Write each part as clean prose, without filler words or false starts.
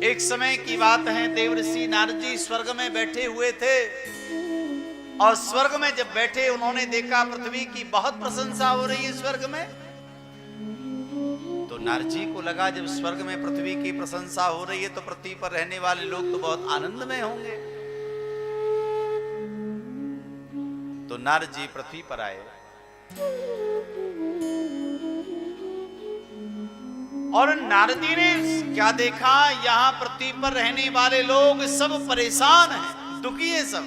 एक समय की बात है, देवर्षि नारद जी स्वर्ग में बैठे हुए थे और स्वर्ग में जब बैठे उन्होंने देखा पृथ्वी की बहुत प्रशंसा हो रही है स्वर्ग में। तो नारद जी को लगा जब स्वर्ग में पृथ्वी की प्रशंसा हो रही है तो पृथ्वी पर रहने वाले लोग तो बहुत आनंद में होंगे। तो नारद जी पृथ्वी पर आए और नारद जी ने क्या देखा, यहां पृथ्वी पर रहने वाले लोग सब परेशान हैं, दुखी हैं सब।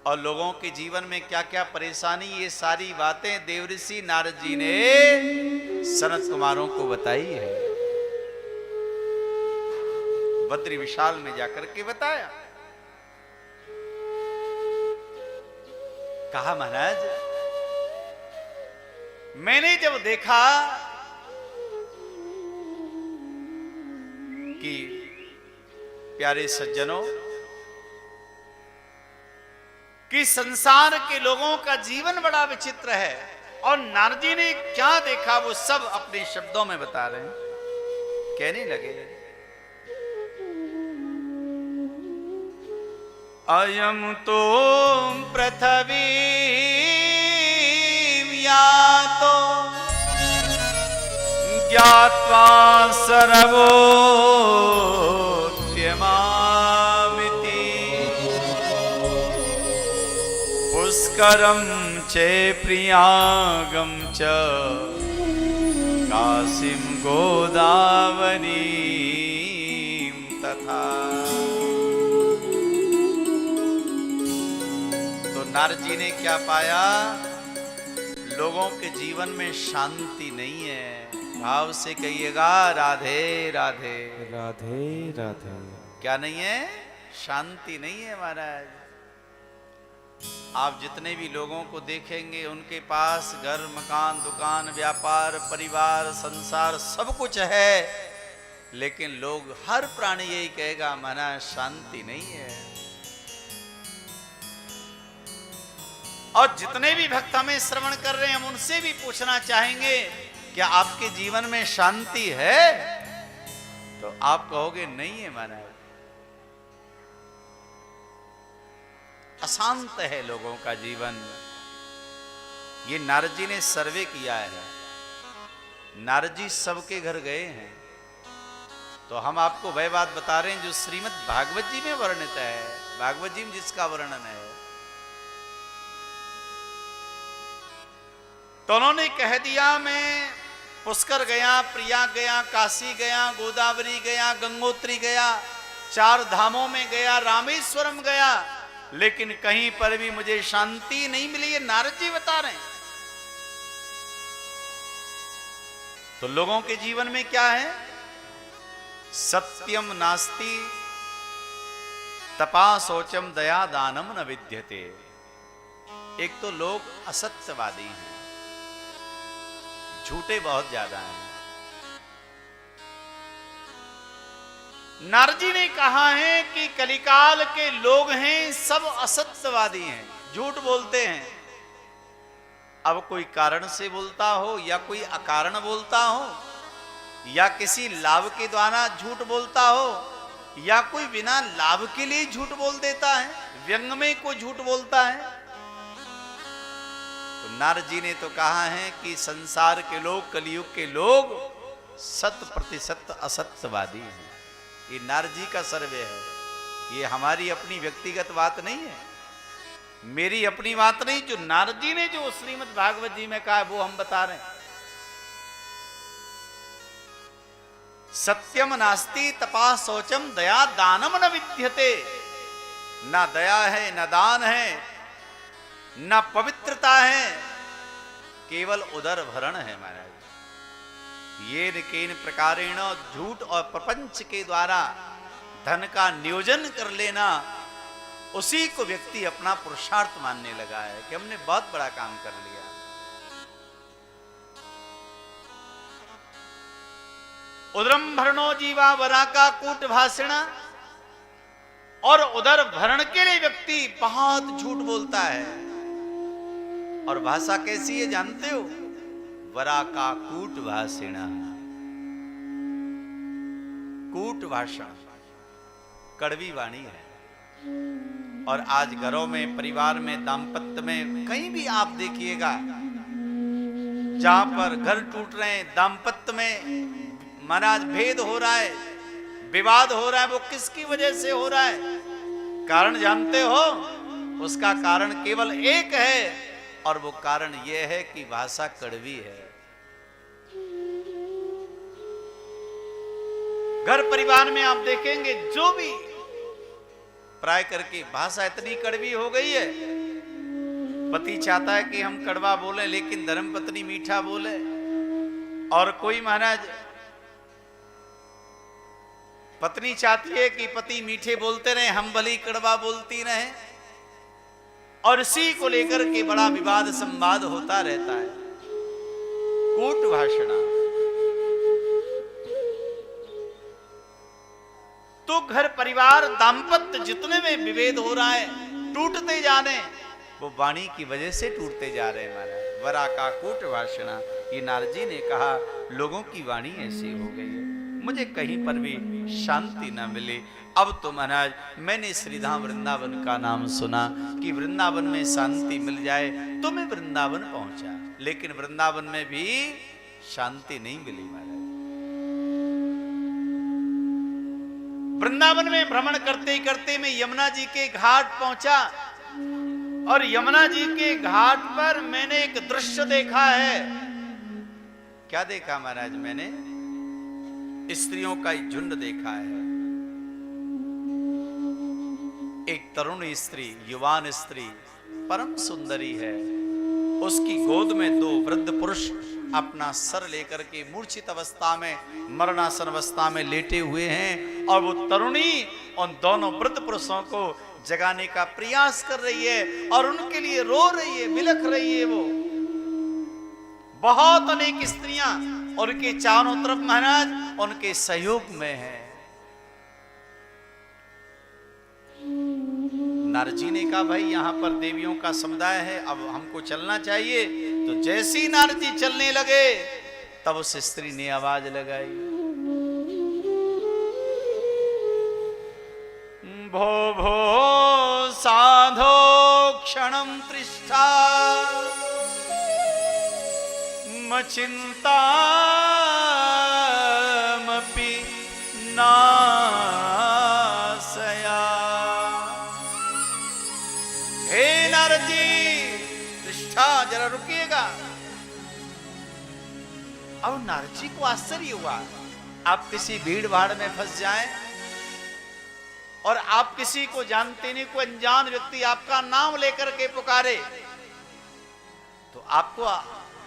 और लोगों के जीवन में क्या क्या परेशानी, ये सारी बातें देवर्षि नारद जी ने सनत कुमारों को बताई है। बद्री विशाल में जाकर के बताया। कहा महाराज मैंने जब देखा कि प्यारे सज्जनों कि संसार के लोगों का जीवन बड़ा विचित्र है, और नारद जी ने क्या देखा वो सब अपने शब्दों में बता रहे हैं। कहने लगे, अयम तो पृथ्वी यातो ज्ञात्वा सर्वोत्यमामिति पुष्करम चे प्रियागम च काशीम गोदावरी तथा। तो नारद जी ने क्या पाया, लोगों के जीवन में शांति नहीं है। भाव से कहिएगा राधे राधे राधे राधे। क्या नहीं है, शांति नहीं है महाराज। आप जितने भी लोगों को देखेंगे उनके पास घर मकान दुकान व्यापार परिवार संसार सब कुछ है, लेकिन लोग हर प्राणी यही कहेगा महाराज शांति नहीं है। और जितने भी भक्त हमें श्रवण कर रहे हैं हम उनसे भी पूछना चाहेंगे क्या आपके जीवन में शांति है, तो आप कहोगे नहीं है महाराज, अशांत है लोगों का जीवन। ये नारद जी ने सर्वे किया है। नारद जी सबके घर गए हैं, तो हम आपको वह बात बता रहे हैं जो श्रीमद् भागवत जी में वर्णित है, भागवत जी में जिसका वर्णन है। तो उन्होंने कह दिया मैं पुष्कर गया, प्रयाग गया, काशी गया, गोदावरी गया, गंगोत्री गया, 4 धामों में गया, रामेश्वरम गया, लेकिन कहीं पर भी मुझे शांति नहीं मिली। ये नारद जी बता रहे हैं। तो लोगों के जीवन में क्या है, सत्यम नास्ति तपा शौचम दया दानम न विद्यते। एक तो लोग असत्यवादी हैं, झूठे बहुत ज्यादा हैं। नारद जी ने कहा है कि कलिकाल के लोग हैं सब असत्यवादी हैं, झूठ बोलते हैं। अब कोई कारण से बोलता हो या कोई अकारण बोलता हो या किसी लाभ के द्वारा झूठ बोलता हो या कोई बिना लाभ के लिए झूठ बोल देता है, व्यंग में कोई झूठ बोलता है। तो नारद जी ने तो कहा है कि संसार के लोग, कलियुग के लोग 100% असत्यवादी हैं। ये नारद जी का सर्वे है, ये हमारी अपनी व्यक्तिगत बात नहीं है, मेरी अपनी बात नहीं। जो नारद जी ने जो श्रीमद् भागवत जी में कहा है वो हम बता रहे हैं। सत्यम नास्ति तपा शौचम दया दानम न विद्यते। ना दया है, न दान है, न पवित्रता है, केवल उदर भरण है महाराज। ये केन प्रकारेण झूठ और प्रपंच के द्वारा धन का नियोजन कर लेना, उसी को व्यक्ति अपना पुरुषार्थ मानने लगा है कि हमने बहुत बड़ा काम कर लिया। उदरम भरणो जीवा वरा का कूट भाषण, और उदर भरण के लिए व्यक्ति बहुत झूठ बोलता है। और भाषा कैसी है जानते हो, वरा का कूट भाषिणा। कूट भाषण, कड़वी वाणी है। और आज घरों में, परिवार में, दाम्पत्य में कहीं भी आप देखिएगा, जहां पर घर टूट रहे हैं, दाम्पत्य में महाराज भेद हो रहा है, विवाद हो रहा है, वो किसकी वजह से हो रहा है? कारण जानते हो? उसका कारण केवल एक है, और वो कारण यह है कि भाषा कड़वी है। घर परिवार में आप देखेंगे, जो भी प्राय करके भाषा इतनी कड़वी हो गई है। पति चाहता है कि हम कड़वा बोले, लेकिन धर्मपत्नी मीठा बोले। और कोई महाराज पत्नी चाहती है कि पति मीठे बोलते रहे, हम भली कड़वा बोलती रहे। और इसी को लेकर के बड़ा विवाद संवाद होता रहता है। कूट भाषणा। तो घर परिवार दाम्पत्य जितने में विभेद हो रहा है, टूटते जा रहे हैं, वो वाणी की वजह से टूटते जा रहे हैं महाराज। वरा का कूट भाषणा, ये नारद जी ने कहा, लोगों की वाणी ऐसी हो गई है, मुझे कहीं पर भी शांति ना मिले। अब तो महाराज मैंने श्रीधाम वृंदावन का नाम सुना कि वृंदावन में शांति मिल जाए, तो मैं वृंदावन पहुंचा। लेकिन वृंदावन में भी शांति नहीं मिली महाराज। वृंदावन में भ्रमण करते करते मैं यमुना जी के घाट पहुंचा, और यमुना जी के घाट पर मैंने एक दृश्य देखा है। क्या देखा महाराज? मैंने स्त्रियों का एक झुंड देखा है। एक तरुण स्त्री, युवान स्त्री, परम सुंदरी है। उसकी गोद में दो वृद्ध पुरुष अपना सर लेकर के मूर्छित अवस्था में, मरणासन अवस्था में लेटे हुए हैं। और वो तरुणी उन दोनों वृद्ध पुरुषों को जगाने का प्रयास कर रही है, और उनके लिए रो रही है, बिलख रही है। वो बहुत अनेक स्त्रियां उनके चारों तरफ महाराज उनके सहयोग में है। नारद जी ने कहा, भाई यहां पर देवियों का समुदाय है, अब हमको चलना चाहिए। तो जैसे ही नारद जी चलने लगे, तब उस स्त्री ने आवाज लगाई, भो भो साधो क्षणं तिष्ठा मचिंतामपि नासया। हे नारद जी, तिष्ठा, जरा रुकिएगा। अब नारद जी को आश्चर्य हुआ। आप किसी भीड़ भाड़ में फंस जाएं, और आप किसी को जानते नहीं, कोई अनजान व्यक्ति आपका नाम लेकर के पुकारे, तो आपको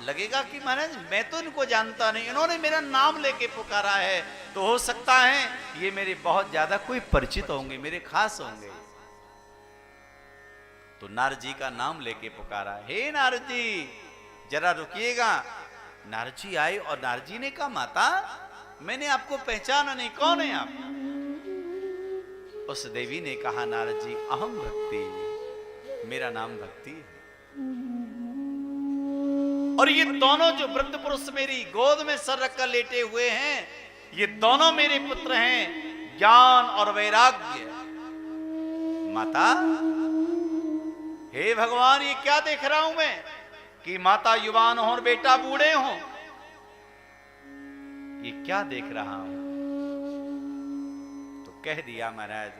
लगेगा कि महाराज मैं तो इनको जानता नहीं, इन्होंने मेरा नाम लेके पुकारा है, तो हो सकता है ये मेरे बहुत ज्यादा कोई परिचित होंगे, मेरे खास होंगे। तो नारद जी का नाम लेके पुकारा, हे नारद जी जरा रुकिएगा। नारद जी आए, और नारद जी ने कहा, माता मैंने आपको पहचाना नहीं, कौन है आप? उस देवी ने कहा, नारद जी अहम भक्ति, मेरा नाम भक्ति है। और ये दोनों जो वृद्ध पुरुष मेरी गोद में सर रखकर लेटे हुए हैं, ये दोनों मेरे पुत्र हैं, ज्ञान और वैराग्य। माता, हे भगवान, ये क्या देख रहा हूं मैं कि माता युवान हो और बेटा बूढ़े हो? ये क्या देख रहा हूं? तो कह दिया महाराज,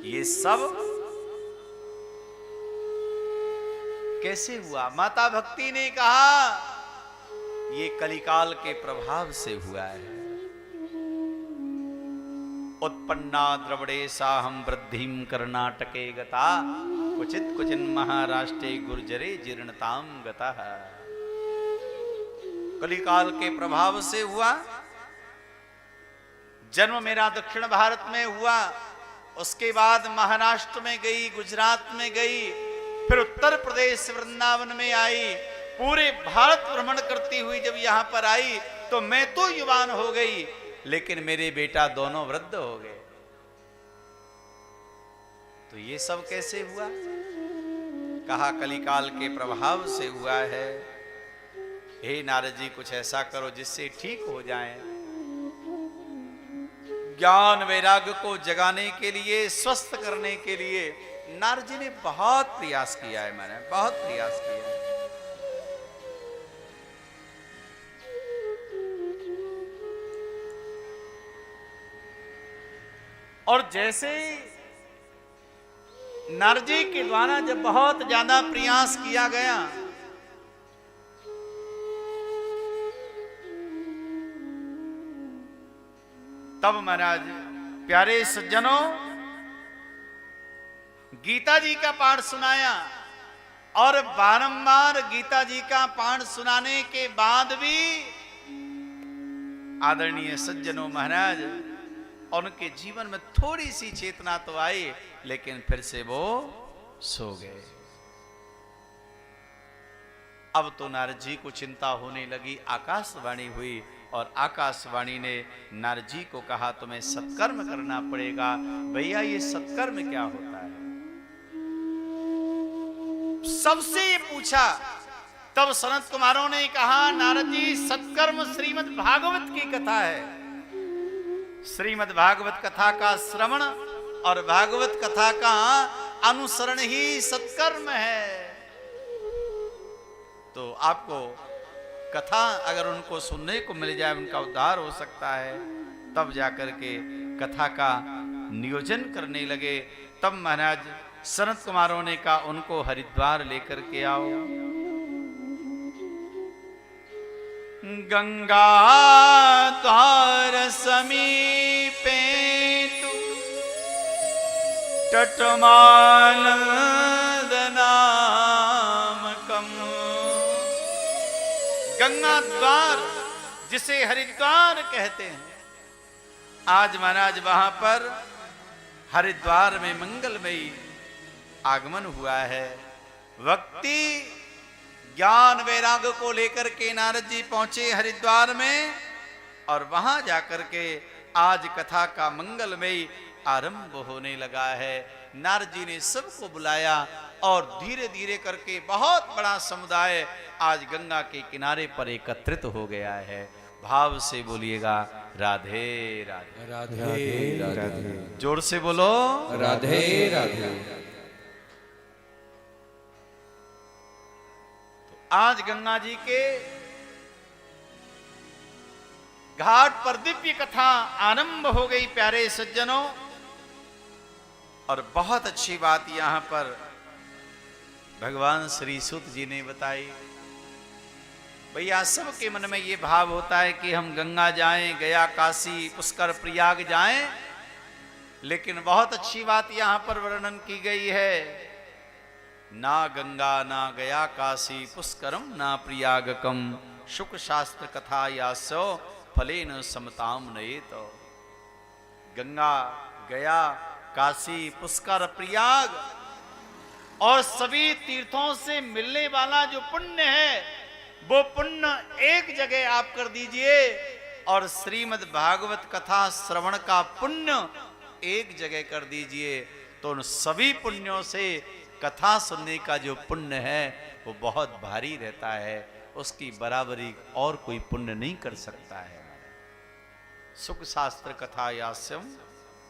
ये सब कैसे हुआ? माता भक्ति ने कहा, ये कलिकाल के प्रभाव से हुआ है। उत्पन्ना द्रवड़े साहम वृद्धिम कर्नाटके गता, क्वचित क्वचिन महाराष्ट्रे गुर्जरे जीर्णताम गता। कलिकाल के प्रभाव से हुआ। जन्म मेरा दक्षिण भारत में हुआ, उसके बाद महाराष्ट्र में गई, गुजरात में गई, फिर उत्तर प्रदेश वृंदावन में आई। पूरे भारत भ्रमण करती हुई जब यहां पर आई, तो मैं तो युवान हो गई, लेकिन मेरे बेटा दोनों वृद्ध हो गए। तो ये सब कैसे हुआ? कहा कलिकाल के प्रभाव से हुआ है। हे नारद जी, कुछ ऐसा करो जिससे ठीक हो जाए। ज्ञान वैराग्य को जगाने के लिए, स्वस्थ करने के लिए नारद जी ने बहुत प्रयास किया है। मैंने बहुत प्रयास किया है। और जैसे नारद जी के द्वारा जब बहुत ज्यादा प्रयास किया गया, तब महाराज प्यारे सज्जनों गीता जी का पाठ सुनाया, और बारंबार गीता जी का पाठ सुनाने के बाद भी आदरणीय सज्जनों महाराज उनके जीवन में थोड़ी सी चेतना तो आई, लेकिन फिर से वो सो गए। अब तो नारद जी को चिंता होने लगी। आकाशवाणी हुई और आकाशवाणी ने नारद जी को कहा तुम्हें सत्कर्म करना पड़ेगा। भैया ये सत्कर्म क्या होता है? सबसे ये पूछा। तब सनत कुमारों ने कहा नारद जी सत्कर्म श्रीमद् भागवत की कथा है। श्रीमद् भागवत कथा का श्रवण और भागवत कथा का अनुसरण ही सत्कर्म है। तो आपको कथा अगर उनको सुनने को मिल जाए, उनका उद्धार हो सकता है। तब जाकर के कथा का नियोजन करने लगे। तब महाराज सनत कुमारों ने कहा उनको हरिद्वार लेकर के आओ। गंगा द्वार समीपे तु तटमानदनामकम। गंगा द्वार जिसे हरिद्वार कहते हैं, आज महाराज वहां पर हरिद्वार में मंगलमयी आगमन हुआ है। भक्ति ज्ञान वैराग्य को लेकर के नारद जी पहुंचे हरिद्वार में, और वहां जाकर के आज कथा का मंगलमयी आरंभ होने लगा है। नारद जी ने सबको बुलाया और धीरे धीरे करके बहुत बड़ा समुदाय आज गंगा के किनारे पर एकत्रित हो गया है। भाव से बोलिएगा राधे राधे राधे राधे। जोर से बोलो राधे राधे। आज गंगा जी के घाट पर दिव्य कथा आरंभ हो गई प्यारे सज्जनों। और बहुत अच्छी बात यहां पर भगवान श्री सूत जी ने बताई। भैया सबके मन में ये भाव होता है कि हम गंगा जाएं, गया काशी पुष्कर प्रयाग जाएं, लेकिन बहुत अच्छी बात यहां पर वर्णन की गई है। ना गंगा ना गया काशी पुष्करम ना प्रयागकम शुक शास्त्र कथा यासो फलेन समताम नयेत। गंगा गया काशी पुष्कर प्रयाग और सभी तीर्थों से मिलने वाला जो पुण्य है, वो पुण्य एक जगह आप कर दीजिए, और श्रीमद् भागवत कथा श्रवण का पुण्य एक जगह कर दीजिए, तो उन सभी पुण्यों से कथा सुनने का जो पुण्य है वो बहुत भारी रहता है। उसकी बराबरी और कोई पुण्य नहीं कर सकता है। सुख शास्त्र कथा यास्यम